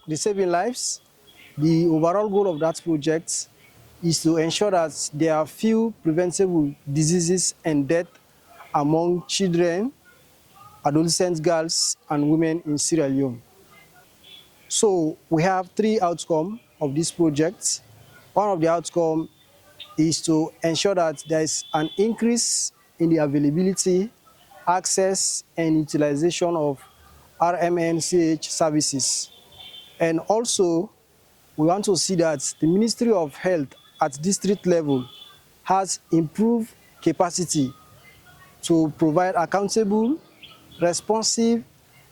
The saving lives, the overall goal of that project is to ensure that there are few preventable diseases and death among children, adolescent girls, and women in Sierra Leone. So we have three outcomes of this project. One of the outcomes is to ensure that there is an increase in the availability, access, and utilization of RMNCH services. And also, we want to see that the Ministry of Health at district level has improved capacity to provide accountable, responsive,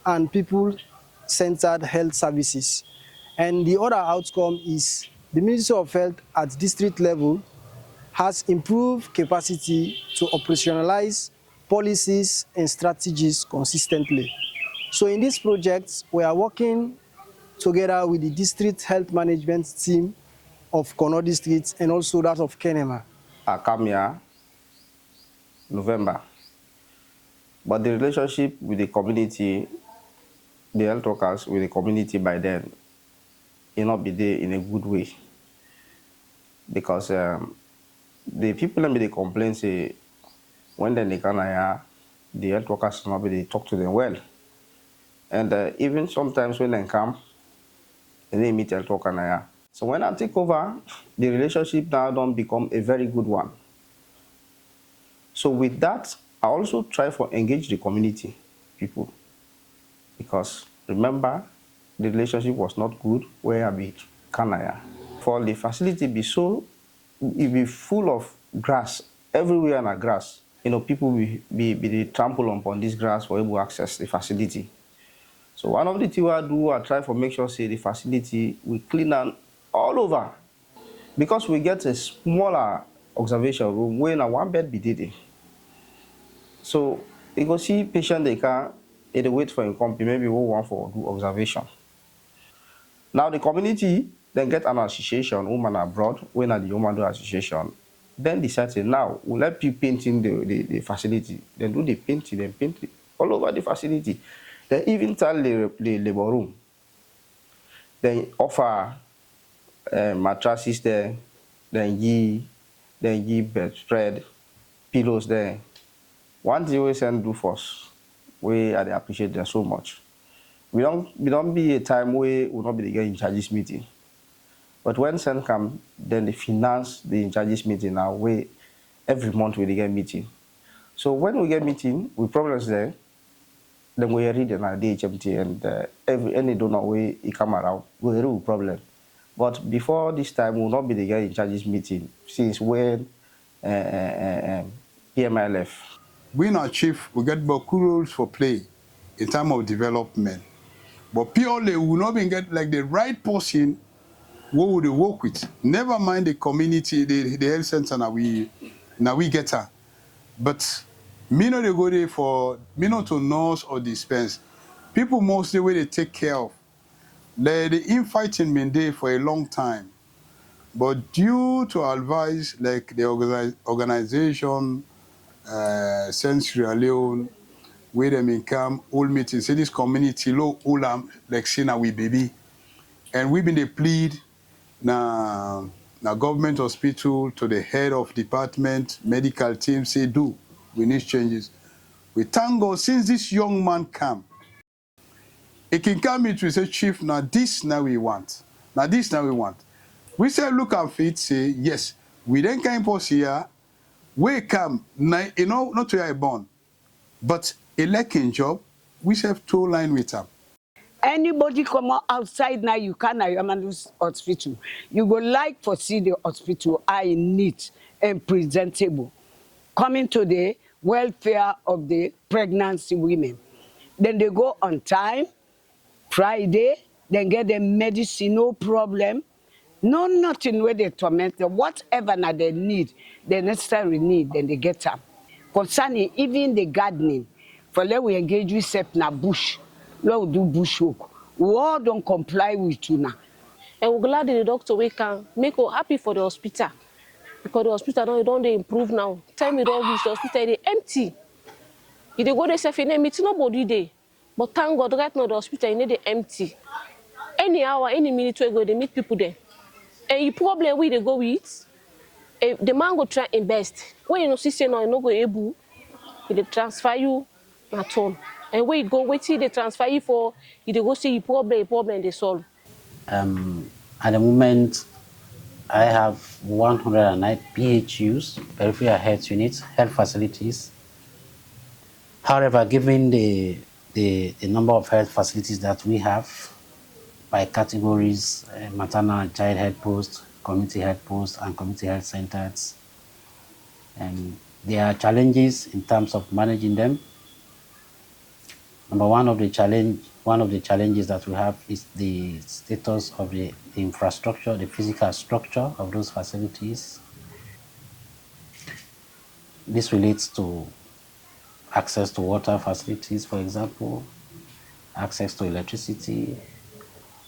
and people-centered health services. And the other outcome is the Ministry of Health at district level has improved capacity to operationalize policies and strategies consistently. So in this project, we are working together with the district health management team of Kono District and also that of Kenema. I come here November, but the relationship with the community, the health workers with the community by then, will not be there in a good way. Because the people that they complain say, when they come here, the health workers not be they talk to them well. And even sometimes when they come, they meet health workers here. So when I take over, the relationship now don't become a very good one. So with that, I also try for engage the community people. Because remember, the relationship was not good where I be Kanaya. For the facility be so, it be full of grass, everywhere in the grass. You know, people be trample upon this grass for able to access the facility. So one of the things I do, I try for make sure say the facility we clean and all over. Because we get a smaller observation room where in a one bed be did. So you go see patient they can they wait for a company, maybe we want for do observation. Now the community then get an association, women abroad, when at the woman do association, then decide say now we'll let you painting the facility. Then do the painting, then paint it all over the facility. Then even tell the labor room. Then offer mattresses there, then give bedspread, pillows there. One thing we send do first, we I appreciate them so much. We don't be a time where we not be the in charges meeting. But when send come, then they finance the in charges meeting now where every month we get meeting. So when we get meeting, we problems there, then we read in our DHMT and any donor way he come around, we read problem. But before this time, we will not be the guy in charges meeting since when PMI left. We in our chief, we get Boku rules for play in terms of development. But purely, we will not be get like the right person who would work with. Never mind the community, the health center now we get her. But me not they go there for me not to nurse or dispense. People mostly where they take care of. The infighting been there for a long time. But due to advice like the organization Sierra Leone, where they may come, all meetings, say this community, low, all like Sina we baby. And we've been the plead now government hospital to the head of department, medical team say we need changes. We thank God since this young man come, it can come into say, Chief, now this now we want. Now this now we want. We say look at it, say yes, we then came for here. We come, you know, not to a born, but a lacking job, we have two line with them. Anybody come outside now, you can use hospital. You go like for see the hospital I neat and presentable. Coming to the welfare of the pregnancy women. Then they go on time, Friday, then get the medicine, no problem. No, nothing where they torment them. Whatever now they need, the necessary need, then they get them. Concerning even the gardening, for let we engage with SEP na bush, let we do bush work. We all don't comply with you now. And we're glad the doctor we can make us happy for the hospital. Because the hospital don't improve now. Time we don't reach the hospital, they empty. You dey go there sef, you dey meet nobody there. But thank God, right now the hospital you dey empty. Any hour, any minute we go, they meet people there. And you problem we dey go with, the man go try invest. When you know see say no, you no go able, he dey transfer you at all. And where you go, wetin they transfer you for, you dey go see your problem they solve. At the moment, I have 109 PHUs, peripheral health units, health facilities. However, given the number of health facilities that we have by categories, maternal and child health posts, community health posts, and community health centers, there are challenges in terms of managing them. Number one of the challenges that we have is the status of the infrastructure, the physical structure of those facilities. This relates to access to water facilities, for example, access to electricity,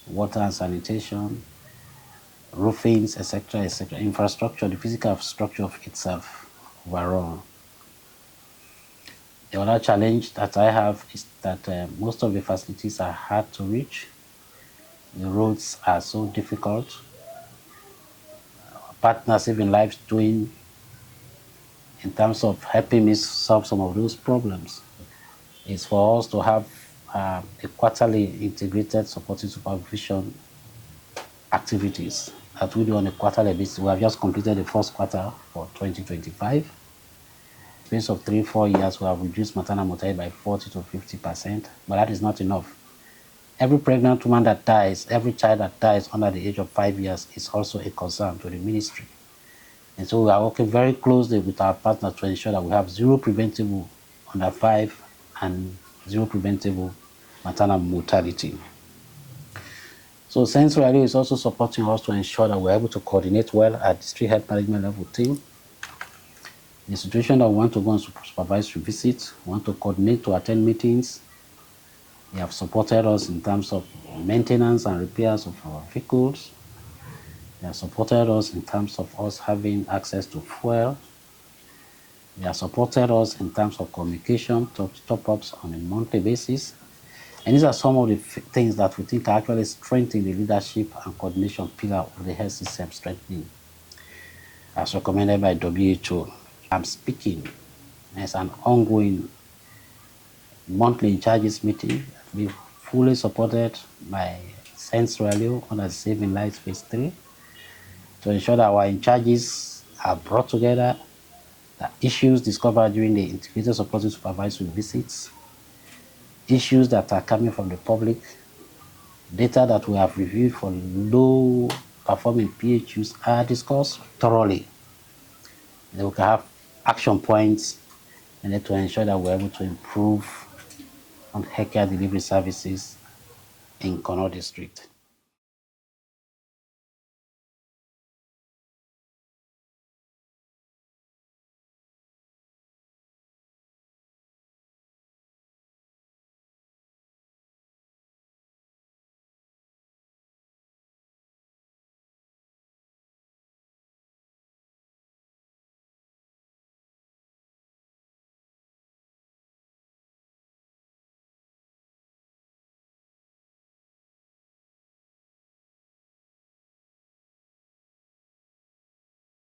water and sanitation, roofings, etc., etc. Infrastructure, the physical structure of itself overall. The other challenge that I have is that most of the facilities are hard to reach. The roads are so difficult. Partners Saving Lives doing in terms of helping me solve some of those problems is for us to have a quarterly integrated supporting supervision activities that we do on a quarterly basis. We have just completed the first quarter for 2025. In the space of 3-4 years, we have reduced maternal mortality by 40 to 50%, but that is not enough. Every pregnant woman that dies, every child that dies under the age of 5 years is also a concern to the ministry. And so we are working very closely with our partners to ensure that we have zero preventable under 5 and zero preventable maternal mortality. So Sense Radio is also supporting us to ensure that we're able to coordinate well at district health management level team. The situation that we want to go on supervisory visits, we want to coordinate to attend meetings. They have supported us in terms of maintenance and repairs of our vehicles. They have supported us in terms of us having access to fuel. They have supported us in terms of communication, top-ups on a monthly basis. And these are some of the things that we think are actually strengthening the leadership and coordination pillar of the health system strengthening, as recommended by WHO. I'm speaking as an ongoing monthly in charges meeting. We fully supported by Sense Radio under the Saving Lives Phase 3 to ensure that our in charges are brought together, that issues discovered during the integrated supporting supervisory visits, issues that are coming from the public, data that we have reviewed for low performing PHUs are discussed thoroughly. Then we can have action points and then to ensure that we're able to improve on healthcare delivery services in Kono District.